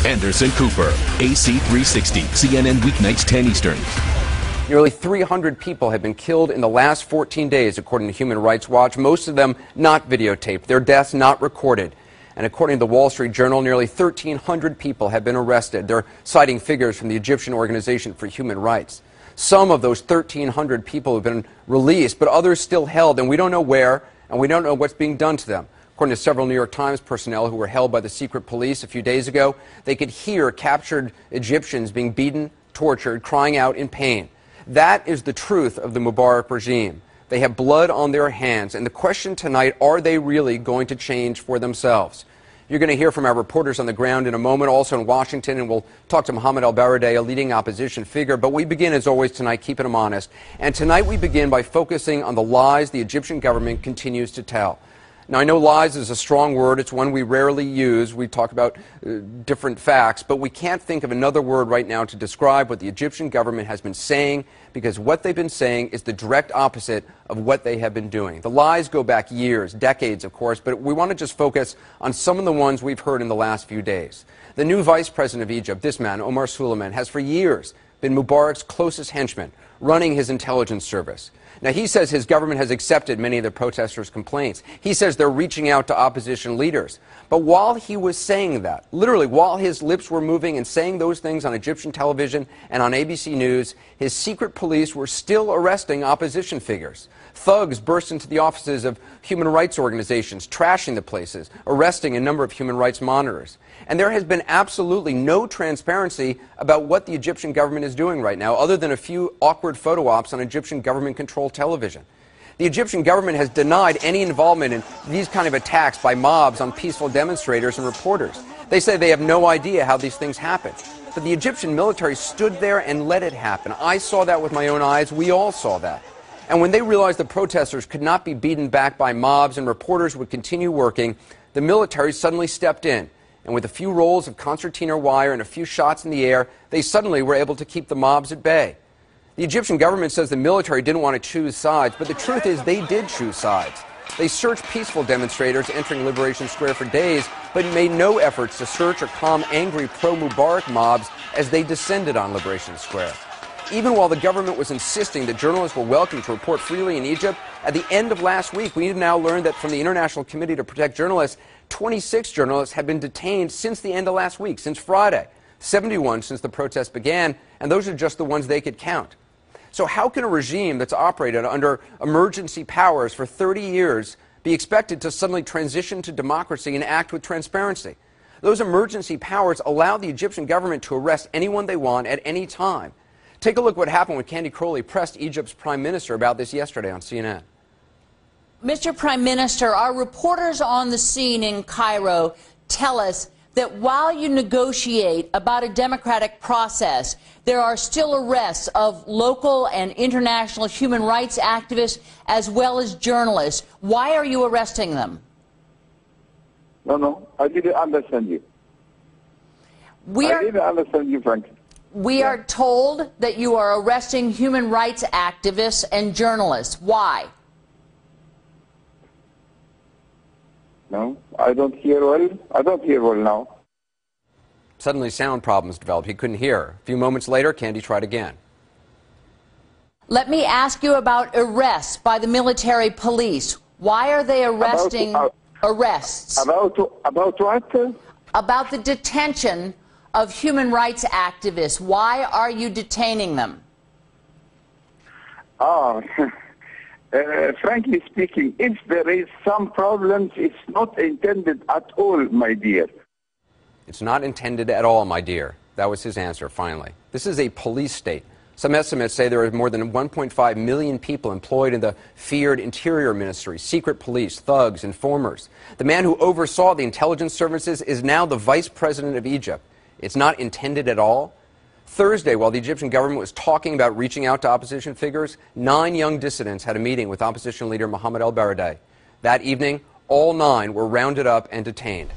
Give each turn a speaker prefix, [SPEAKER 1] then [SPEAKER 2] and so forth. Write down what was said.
[SPEAKER 1] Anderson Cooper, AC 360, CNN weeknights 10 Eastern.
[SPEAKER 2] Nearly 300 people have been killed in the last 14 days, according to Human Rights Watch, most of them not videotaped, their deaths not recorded. And according to the Wall Street Journal, nearly 1,300 people have been arrested. They're citing figures from the Egyptian Organization for Human Rights. Some of those 1,300 people have been released, but others still held, and we don't know where, and we don't know what's being done to them. According to several New York Times personnel who were held by the secret police a few days ago, they could hear captured Egyptians being beaten, tortured, crying out in pain. That is the truth of the Mubarak regime. They have blood on their hands, and the question tonight, are they really going to change for themselves? You're going to hear from our reporters on the ground in a moment, also in Washington, and we'll talk to Mohammed al-Baradei, a leading opposition figure. But we begin, as always, tonight, keeping them honest. And tonight we begin by focusing on the lies the Egyptian government continues to tell. Now, I know lies is a strong word. It's one we rarely use. We talk about different facts, but we can't think of another word right now to describe what the Egyptian government has been saying, because what they've been saying is the direct opposite of what they have been doing. The lies go back years, decades, of course, but we want to just focus on some of the ones we've heard in the last few days. The new vice president of Egypt, this man, Omar Suleiman, has for years been Mubarak's closest henchman, running his intelligence service. Now, he says his government has accepted many of the protesters' complaints. He says they're reaching out to opposition leaders. But while he was saying that, literally while his lips were moving and saying those things on Egyptian television and on ABC News, his secret police were still arresting opposition figures. Thugs burst into the offices of human rights organizations, trashing the places, arresting a number of human rights monitors. And there has been absolutely no transparency about what the Egyptian government is doing right now, other than a few awkward photo ops on Egyptian government-controlled television. The Egyptian government has denied any involvement in these kind of attacks by mobs on peaceful demonstrators and reporters. They say they have no idea how these things happen. But the Egyptian military stood there and let it happen. I saw that with my own eyes. We all saw that. And when they realized the protesters could not be beaten back by mobs and reporters would continue working, the military suddenly stepped in. And with a few rolls of concertina wire and a few shots in the air, they suddenly were able to keep the mobs at bay. The Egyptian government says the military didn't want to choose sides, but the truth is they did choose sides. They searched peaceful demonstrators entering Liberation Square for days, but made no efforts to search or calm angry pro-Mubarak mobs as they descended on Liberation Square. Even while the government was insisting that journalists were welcome to report freely in Egypt, at the end of last week, we have now learned that from the International Committee to Protect Journalists, 26 journalists have been detained since the end of last week, since Friday. 71 since the protests began, and those are just the ones they could count. So how can a regime that's operated under emergency powers for 30 years be expected to suddenly transition to democracy and act with transparency? Those emergency powers allow the Egyptian government to arrest anyone they want at any time. Take a look what happened when Candy Crowley pressed Egypt's prime minister about this yesterday on CNN.
[SPEAKER 3] Mr. Prime Minister, our reporters on the scene in Cairo tell us that while you negotiate about a democratic process, there are still arrests of local and international human rights activists as well as journalists. Why are you arresting them?
[SPEAKER 4] No, I didn't understand you. I didn't understand you, frankly.
[SPEAKER 3] We are told that you are arresting human rights activists and journalists. Why?
[SPEAKER 4] No, I don't hear well. I don't hear well now.
[SPEAKER 2] Suddenly sound problems developed. He couldn't hear. A few moments later, Candy tried again.
[SPEAKER 3] Let me ask you about arrests by the military police. Why are they arresting arrests?
[SPEAKER 4] About what?
[SPEAKER 3] About the detention of human rights activists. Why are you detaining them?
[SPEAKER 4] Frankly speaking, if there is some problems, it's not intended at all, my dear.
[SPEAKER 2] It's not intended at all, my dear. That was his answer, finally. This is a police state. Some estimates say there are more than 1.5 million people employed in the feared Interior Ministry, secret police, thugs, informers. The man who oversaw the intelligence services is now the vice president of Egypt. It's not intended at all. Thursday, while the Egyptian government was talking about reaching out to opposition figures, 9 young dissidents had a meeting with opposition leader Mohammed al-Baradei. That evening, all 9 were rounded up and detained.